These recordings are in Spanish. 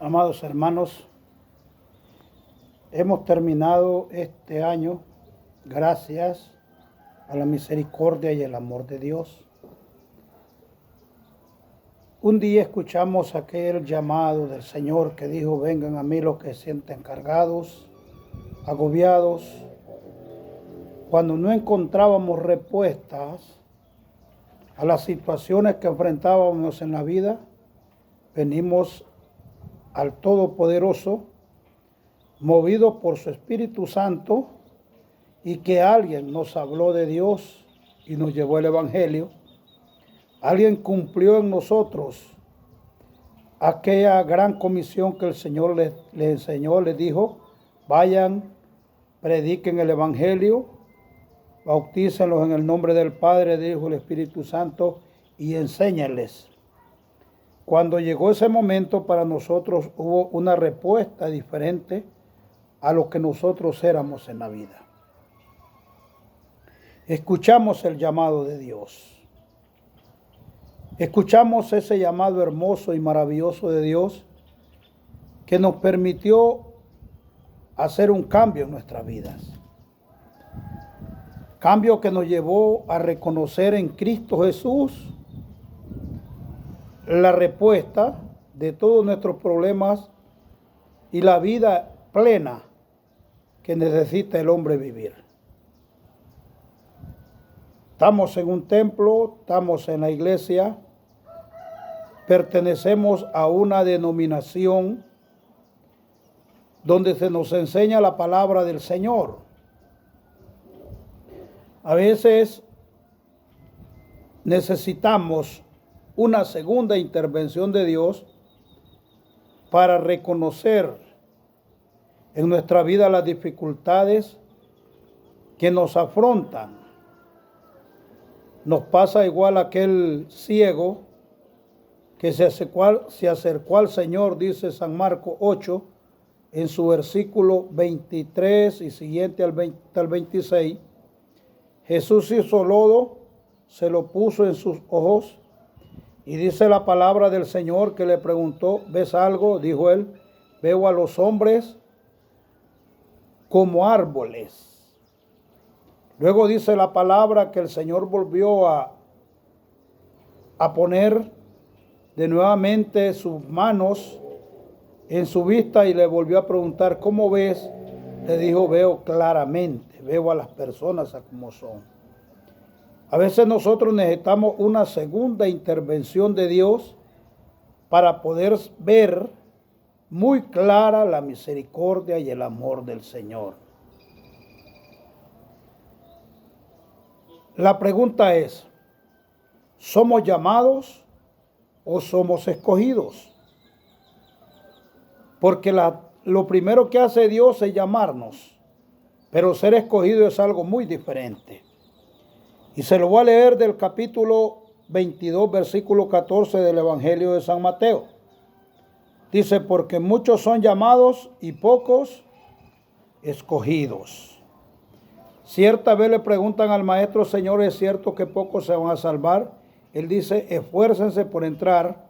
Amados hermanos, hemos terminado este año gracias a la misericordia y el amor de Dios. Un día escuchamos aquel llamado del Señor que dijo: vengan a mí los que se sienten cargados, agobiados. Cuando no encontrábamos respuestas a las situaciones que enfrentábamos en la vida, venimos al Todopoderoso, movido por su Espíritu Santo, y que alguien nos habló de Dios y nos llevó el Evangelio. Alguien cumplió en nosotros aquella gran comisión que el Señor les enseñó, les dijo: vayan, prediquen el Evangelio, bautícenlos en el nombre del Padre, del Hijo y del Espíritu Santo, y enséñenles. Cuando llegó ese momento, para nosotros hubo una respuesta diferente a lo que nosotros éramos en la vida. Escuchamos el llamado de Dios. Escuchamos ese llamado hermoso y maravilloso de Dios que nos permitió hacer un cambio en nuestras vidas. Cambio que nos llevó a reconocer en Cristo Jesús la respuesta de todos nuestros problemas y la vida plena que necesita el hombre vivir. Estamos en un templo, estamos en la iglesia, pertenecemos a una denominación donde se nos enseña la palabra del Señor. A veces necesitamos una segunda intervención de Dios para reconocer en nuestra vida las dificultades que nos afrontan. Nos pasa igual a aquel ciego que se acercó al Señor, dice San Marcos 8, en su versículo 23 y siguiente al 26. Jesús hizo lodo, se lo puso en sus ojos, y dice la palabra del Señor que le preguntó: ¿ves algo? Dijo él: veo a los hombres como árboles. Luego dice la palabra que el Señor volvió a poner de nuevamente sus manos en su vista y le volvió a preguntar: ¿cómo ves? Le dijo: veo claramente, veo a las personas a como son. A veces nosotros necesitamos una segunda intervención de Dios para poder ver muy clara la misericordia y el amor del Señor. La pregunta es: ¿somos llamados o somos escogidos? Porque lo primero que hace Dios es llamarnos, pero ser escogido es algo muy diferente. Y se lo voy a leer del capítulo 22, versículo 14 del Evangelio de San Mateo. Dice: porque muchos son llamados y pocos escogidos. Cierta vez le preguntan al maestro: Señor, ¿es cierto que pocos se van a salvar? Él dice: esfuércense por entrar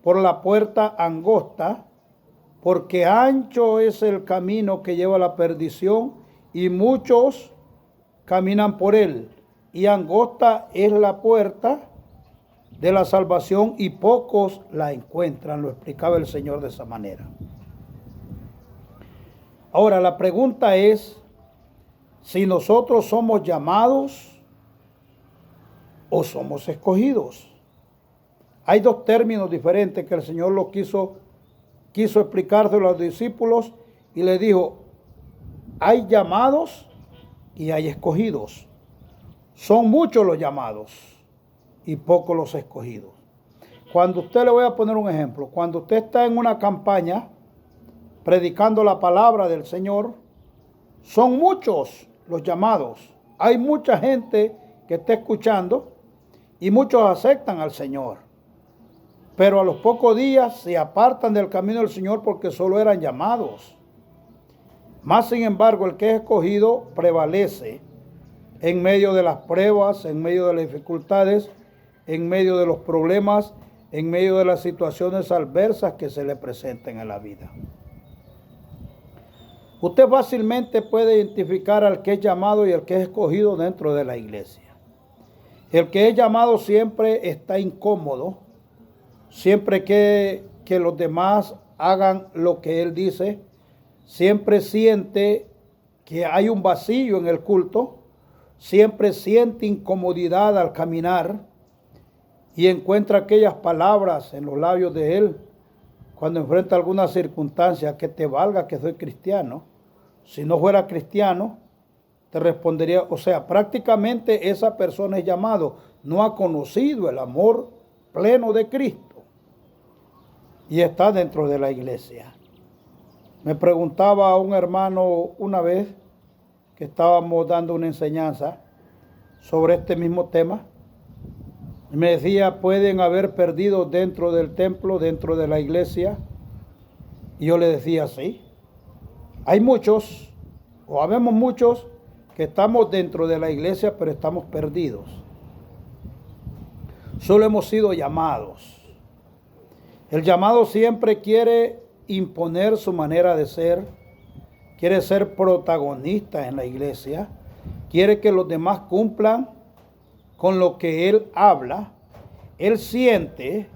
por la puerta angosta, porque ancho es el camino que lleva a la perdición y muchos caminan por él. Y angosta es la puerta de la salvación y pocos la encuentran. Lo explicaba el Señor de esa manera. Ahora, la pregunta es si nosotros somos llamados o somos escogidos. Hay dos términos diferentes que el Señor lo quiso explicárselo a los discípulos y le dijo: hay llamados y hay escogidos. Son muchos los llamados y pocos los escogidos. Cuando usted, le voy a poner un ejemplo, cuando usted está en una campaña predicando la palabra del Señor, son muchos los llamados. Hay mucha gente que está escuchando y muchos aceptan al Señor. Pero a los pocos días se apartan del camino del Señor porque solo eran llamados. Más sin embargo, el que es escogido prevalece en medio de las pruebas, en medio de las dificultades, en medio de los problemas, en medio de las situaciones adversas que se le presenten en la vida. Usted fácilmente puede identificar al que es llamado y el que es escogido dentro de la iglesia. El que es llamado siempre está incómodo, siempre que los demás hagan lo que él dice, siempre siente que hay un vacío en el culto, siempre siente incomodidad al caminar y encuentra aquellas palabras en los labios de él cuando enfrenta alguna circunstancia: que te valga que soy cristiano. Si no fuera cristiano, te respondería, o sea, prácticamente esa persona es llamado, no ha conocido el amor pleno de Cristo y está dentro de la iglesia. Me preguntaba un hermano una vez que estábamos dando una enseñanza sobre este mismo tema. Me decía, ¿pueden haber perdidos dentro del templo, dentro de la iglesia? Y yo le decía, sí. Hay muchos, o habemos muchos, que estamos dentro de la iglesia, pero estamos perdidos. Solo hemos sido llamados. El llamado siempre quiere imponer su manera de ser, quiere ser protagonista en la iglesia, quiere que los demás cumplan con lo que él habla. Él siente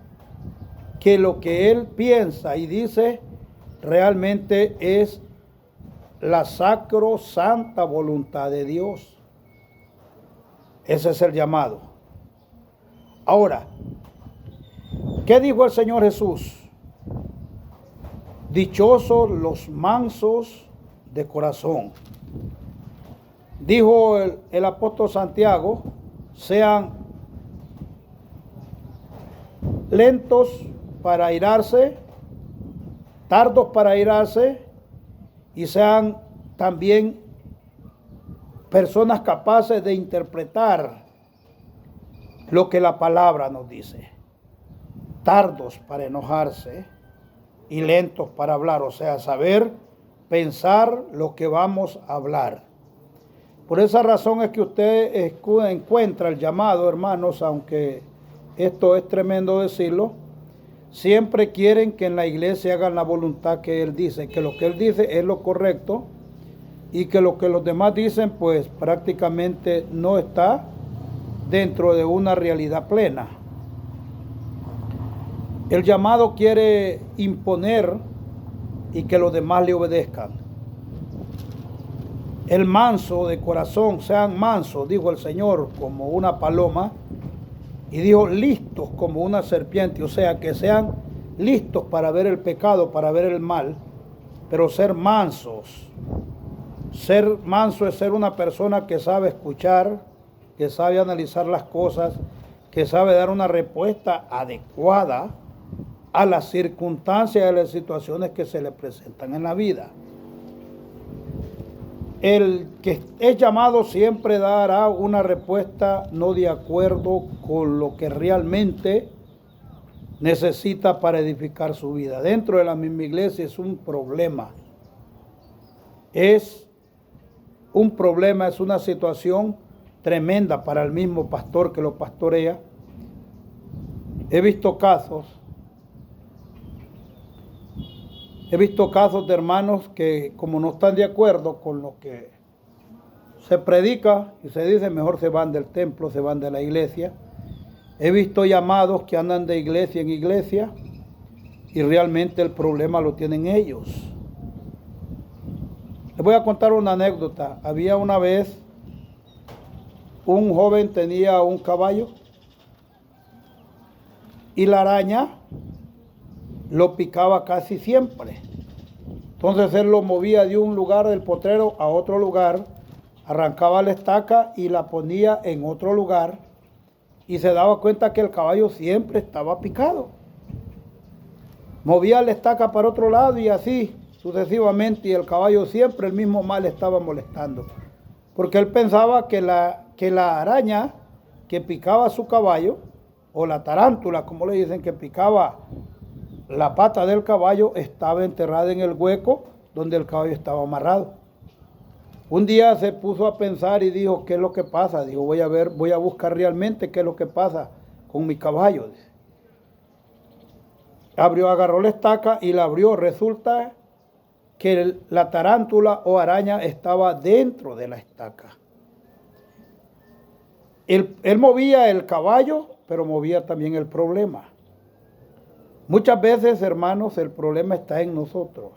que lo que él piensa y dice realmente es la sacrosanta voluntad de Dios. Ese es el llamado. Ahora, ¿qué dijo el Señor Jesús? Dichosos los mansos de corazón. Dijo el apóstol Santiago, sean lentos para airarse, tardos para airarse, y sean también personas capaces de interpretar lo que la palabra nos dice. Tardos para enojarse y lentos para hablar, o sea, saber pensar lo que vamos a hablar. Por esa razón es que usted encuentra el llamado, hermanos, aunque esto es tremendo decirlo, siempre quieren que en la iglesia hagan la voluntad que él dice, que lo que él dice es lo correcto y que lo que los demás dicen pues prácticamente no está dentro de una realidad plena. El llamado quiere imponer y que los demás le obedezcan. El manso de corazón, sean mansos, dijo el Señor, como una paloma, y dijo listos como una serpiente, o sea, que sean listos para ver el pecado, para ver el mal, pero ser mansos. Ser manso es ser una persona que sabe escuchar, que sabe analizar las cosas, que sabe dar una respuesta adecuada a las circunstancias y a las situaciones que se le presentan en la vida. El que es llamado siempre dará una respuesta no de acuerdo con lo que realmente necesita para edificar su vida. Dentro de la misma iglesia es un problema. Es un problema, es una situación tremenda para el mismo pastor que lo pastorea. He visto casos de hermanos que, como no están de acuerdo con lo que se predica y se dice, mejor se van del templo, se van de la iglesia. He visto llamados que andan de iglesia en iglesia y realmente el problema lo tienen ellos. Les voy a contar una anécdota. Había una vez un joven tenía un caballo y la araña lo picaba casi siempre. Entonces él lo movía de un lugar del potrero a otro lugar, arrancaba la estaca y la ponía en otro lugar y se daba cuenta que el caballo siempre estaba picado. Movía la estaca para otro lado y así sucesivamente, y el caballo siempre el mismo mal estaba molestando, porque él pensaba que la araña que picaba su caballo, o la tarántula, como le dicen, que picaba la pata del caballo, estaba enterrada en el hueco donde el caballo estaba amarrado. Un día se puso a pensar y dijo, ¿qué es lo que pasa? Dijo, voy a buscar realmente qué es lo que pasa con mi caballo. agarró la estaca y la abrió. Resulta que la tarántula o araña estaba dentro de la estaca. Él movía el caballo, pero movía también el problema. Muchas veces, hermanos, el problema está en nosotros.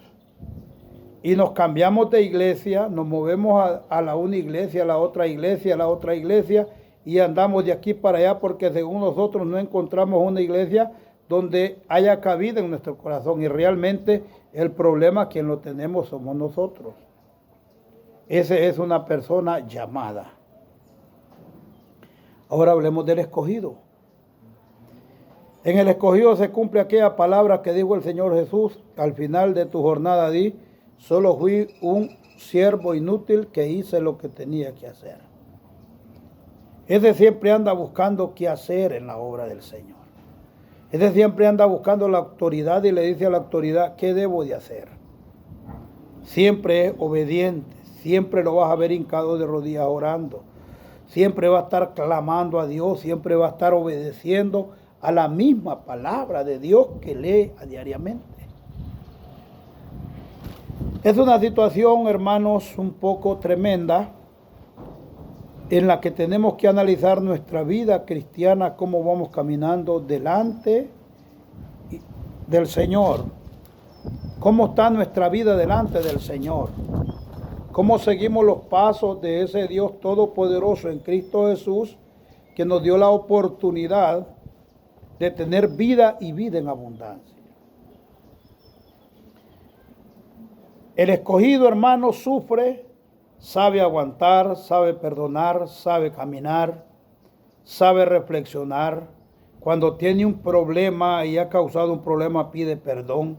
Y nos cambiamos de iglesia, nos movemos a la una iglesia, a la otra iglesia, a la otra iglesia, y andamos de aquí para allá porque según nosotros no encontramos una iglesia donde haya cabida en nuestro corazón. Y realmente el problema quien lo tenemos somos nosotros. Ese es una persona llamada. Ahora hablemos del escogido. En el escogido se cumple aquella palabra que dijo el Señor Jesús al final de tu jornada: di, solo fui un siervo inútil que hice lo que tenía que hacer. Ese siempre anda buscando qué hacer en la obra del Señor. Ese siempre anda buscando la autoridad y le dice a la autoridad qué debo de hacer. Siempre es obediente, siempre lo vas a ver hincado de rodillas orando. Siempre va a estar clamando a Dios, siempre va a estar obedeciendo a la misma palabra de Dios que lee diariamente. Es una situación, hermanos, un poco tremenda en la que tenemos que analizar nuestra vida cristiana, cómo vamos caminando delante del Señor, cómo está nuestra vida delante del Señor, cómo seguimos los pasos de ese Dios todopoderoso en Cristo Jesús, que nos dio la oportunidad de tener vida y vida en abundancia. El escogido, hermano, sufre, sabe aguantar, sabe perdonar, sabe caminar, sabe reflexionar. Cuando tiene un problema y ha causado un problema, pide perdón.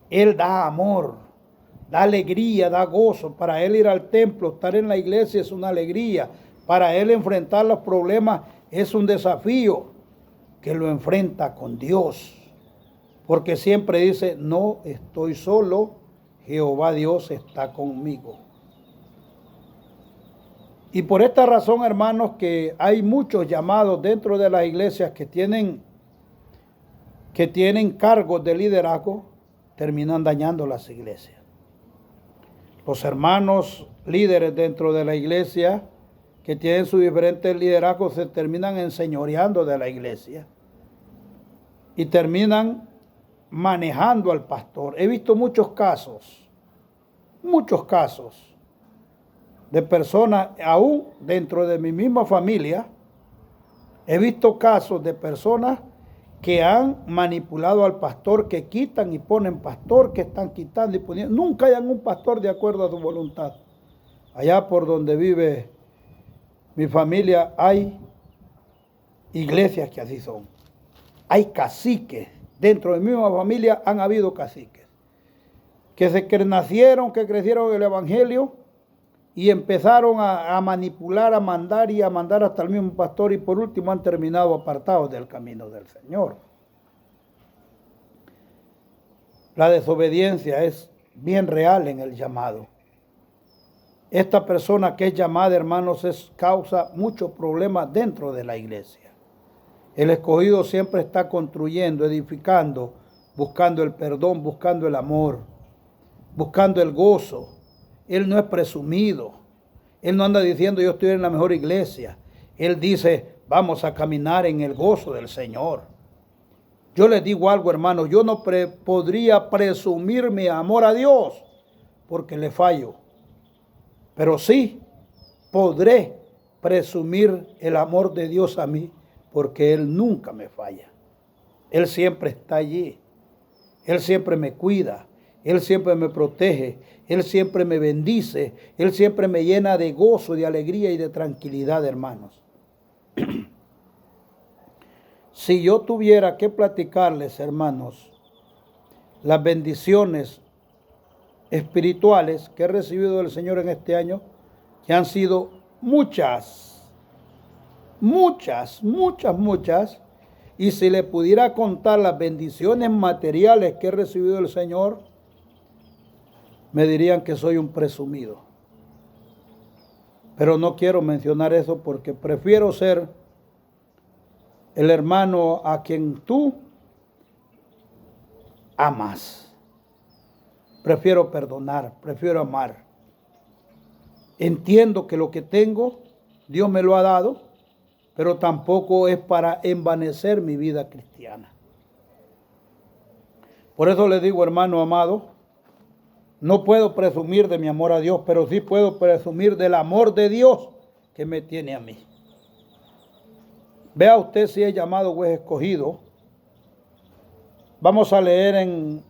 Él da amor, da alegría, da gozo. Para él ir al templo, estar en la iglesia es una alegría. Para él enfrentar los problemas es un desafío que lo enfrenta con Dios. Porque siempre dice, no estoy solo, Jehová Dios está conmigo. Y por esta razón, hermanos, que hay muchos llamados dentro de las iglesias que tienen cargos de liderazgo, terminan dañando las iglesias. Los hermanos líderes dentro de la iglesia que tienen sus diferentes liderazgos se terminan enseñoreando de la iglesia y terminan manejando al pastor. He visto muchos casos de personas, aún dentro de mi misma familia, he visto casos de personas que han manipulado al pastor, que quitan y ponen pastor, que están quitando y poniendo. Nunca hay un pastor de acuerdo a su voluntad. Allá por donde vive mi familia hay iglesias que así son. Hay caciques. Dentro de mi misma familia han habido caciques que nacieron, que crecieron en el evangelio y empezaron a manipular, a mandar hasta el mismo pastor, y por último han terminado apartados del camino del Señor. La desobediencia es bien real en el llamado. Esta persona que es llamada, hermanos, causa muchos problemas dentro de la iglesia. El escogido siempre está construyendo, edificando, buscando el perdón, buscando el amor, buscando el gozo. Él no es presumido. Él no anda diciendo yo estoy en la mejor iglesia. Él dice vamos a caminar en el gozo del Señor. Yo les digo algo, hermanos, yo no podría presumir mi amor a Dios porque le fallo. Pero sí podré presumir el amor de Dios a mí porque Él nunca me falla. Él siempre está allí. Él siempre me cuida. Él siempre me protege. Él siempre me bendice. Él siempre me llena de gozo, de alegría y de tranquilidad, hermanos. Si yo tuviera que platicarles, hermanos, las bendiciones espirituales que he recibido del Señor en este año, que han sido muchas, y si le pudiera contar las bendiciones materiales que he recibido del Señor, me dirían que soy un presumido. Pero no quiero mencionar eso porque prefiero ser el hermano a quien tú amas. Prefiero perdonar, prefiero amar. Entiendo que lo que tengo, Dios me lo ha dado, pero tampoco es para envanecer mi vida cristiana. Por eso le digo, hermano amado, no puedo presumir de mi amor a Dios, pero sí puedo presumir del amor de Dios que me tiene a mí. Vea usted si es llamado o es escogido. Vamos a leer en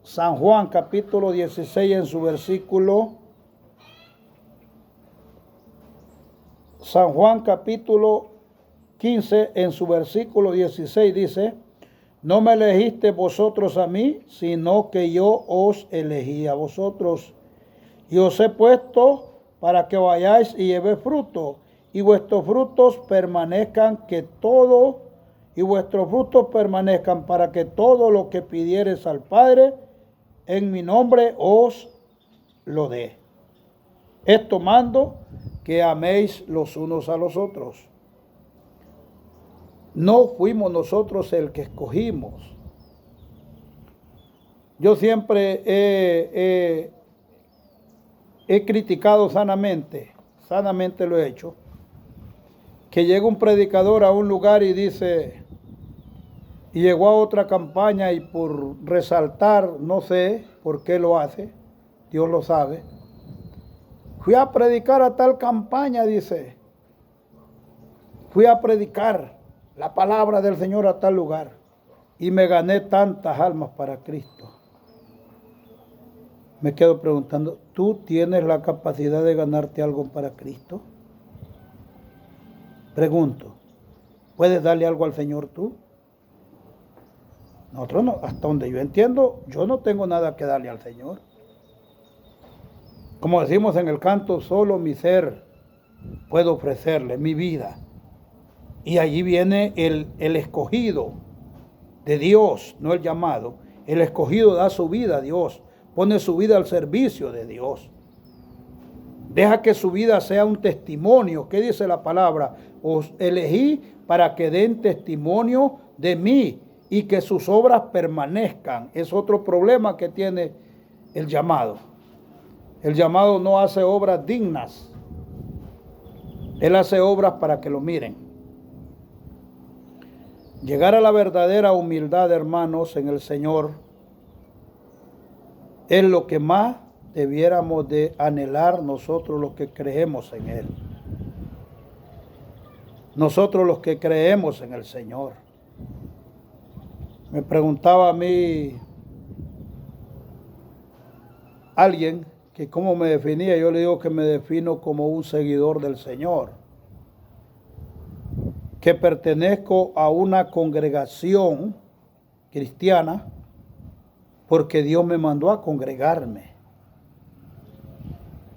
San Juan capítulo 16 en su versículo. San Juan capítulo 15 en su versículo 16 dice: no me elegiste vosotros a mí, sino que yo os elegí a vosotros. Y os he puesto para que vayáis y llevéis fruto, y vuestros frutos permanezcan para que todo lo que pidiereis al Padre en mi nombre os lo dé. Esto mando, que améis los unos a los otros. No fuimos nosotros el que escogimos. Yo siempre he criticado sanamente lo he hecho, que llega un predicador a un lugar y dice, y llegó a otra campaña y por resaltar, no sé por qué lo hace, Dios lo sabe, fui a predicar a tal campaña, dice, fui a predicar la palabra del Señor a tal lugar y me gané tantas almas para Cristo. Me quedo preguntando, ¿tú tienes la capacidad de ganarte algo para Cristo? Pregunto, ¿puedes darle algo al Señor tú? Nosotros no, hasta donde yo entiendo, yo no tengo nada que darle al Señor. Como decimos en el canto, solo mi ser puedo ofrecerle, mi vida. Y allí viene el escogido de Dios, no el llamado. El escogido da su vida a Dios, pone su vida al servicio de Dios. Deja que su vida sea un testimonio. ¿Qué dice la palabra? Os elegí para que den testimonio de mí y que sus obras permanezcan. Es otro problema que tiene el llamado. El llamado no hace obras dignas. Él hace obras para que lo miren. Llegar a la verdadera humildad, hermanos, en el Señor, es lo que más debiéramos de anhelar nosotros los que creemos en Él. Nosotros los que creemos en el Señor. Me preguntaba a mí alguien que cómo me definía. Yo le digo que me defino como un seguidor del Señor, que pertenezco a una congregación cristiana porque Dios me mandó a congregarme.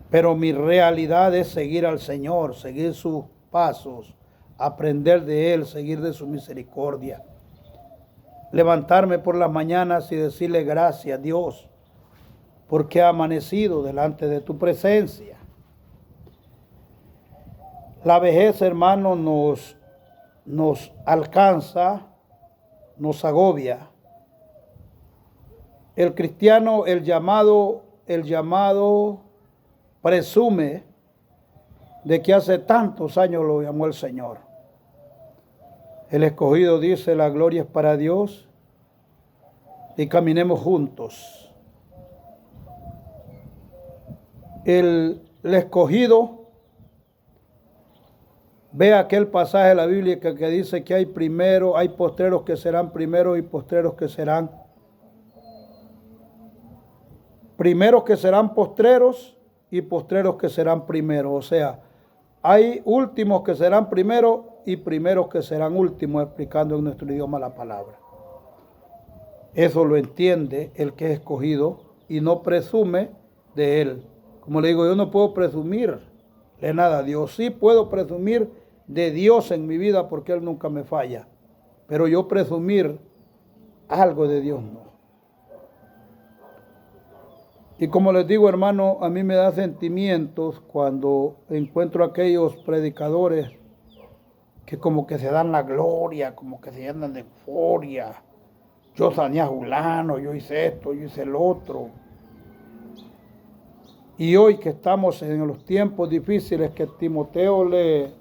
Pero mi realidad es seguir al Señor, seguir sus pasos, aprender de Él, seguir de su misericordia. Levantarme por las mañanas y decirle gracias, Dios, porque ha amanecido delante de tu presencia. La vejez, hermano, nos alcanza, nos agobia. El cristiano, el llamado presume de que hace tantos años lo llamó el Señor. El escogido dice, la gloria es para Dios y caminemos juntos. El escogido ve aquel pasaje de la Biblia que dice que hay postreros que serán primeros y postreros que serán postreros y postreros que serán primeros. O sea, hay últimos que serán primeros y primeros que serán últimos, explicando en nuestro idioma la palabra. Eso lo entiende el que es escogido y no presume de él. Como le digo, yo no puedo presumir de nada a Dios. Sí puedo presumir de Dios en mi vida porque Él nunca me falla. Pero yo presumir algo de Dios no. Y como les digo, hermano, a mí me da sentimientos cuando encuentro aquellos predicadores que como que se dan la gloria, como que se llenan de euforia, yo sané a fulano, yo hice esto, yo hice el otro. Y hoy que estamos en los tiempos difíciles que Timoteo le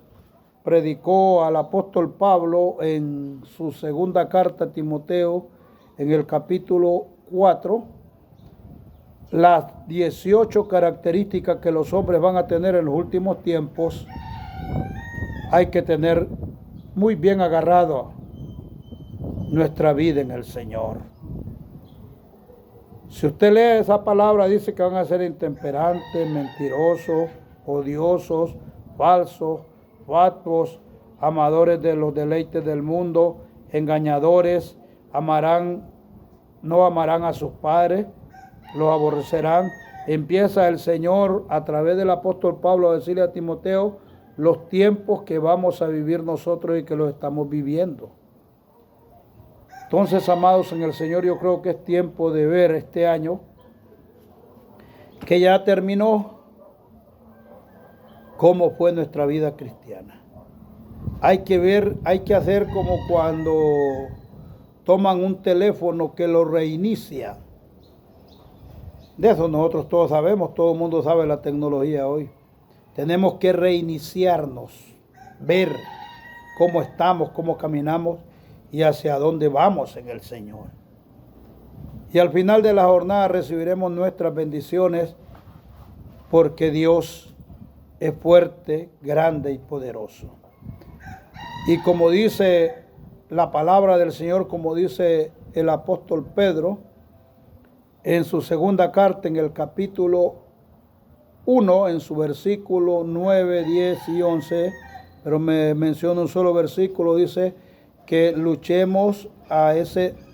predicó al apóstol Pablo en su segunda carta a Timoteo, en el capítulo 4, las 18 características que los hombres van a tener en los últimos tiempos, hay que tener muy bien agarrado nuestra vida en el Señor. Si usted lee esa palabra, dice que van a ser intemperantes, mentirosos, odiosos, falsos, fatuos, amadores de los deleites del mundo, engañadores, no amarán a sus padres, los aborrecerán. Empieza el Señor a través del apóstol Pablo a decirle a Timoteo los tiempos que vamos a vivir nosotros y que los estamos viviendo. Entonces, amados en el Señor, yo creo que es tiempo de ver este año que ya terminó, cómo fue nuestra vida cristiana. Hay que ver, hay que hacer como cuando toman un teléfono que lo reinicia. De eso nosotros todos sabemos, todo el mundo sabe la tecnología hoy. Tenemos que reiniciarnos, ver cómo estamos, cómo caminamos y hacia dónde vamos en el Señor. Y al final de la jornada recibiremos nuestras bendiciones porque Dios es fuerte, grande y poderoso. Y como dice la palabra del Señor, como dice el apóstol Pedro, en su segunda carta, en el capítulo 1, en su versículo 9, 10 y 11, pero me menciona un solo versículo, dice que luchemos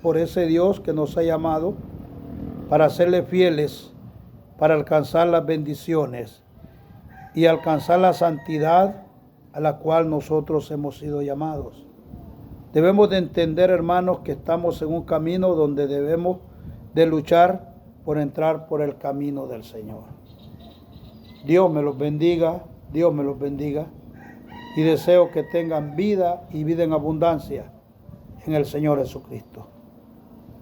por ese Dios que nos ha llamado para serle fieles, para alcanzar las bendiciones y alcanzar la santidad a la cual nosotros hemos sido llamados. Debemos de entender, hermanos, que estamos en un camino donde debemos de luchar por entrar por el camino del Señor. Dios me los bendiga, Dios me los bendiga, y deseo que tengan vida y vida en abundancia en el Señor Jesucristo.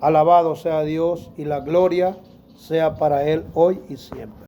Alabado sea Dios y la gloria sea para Él hoy y siempre.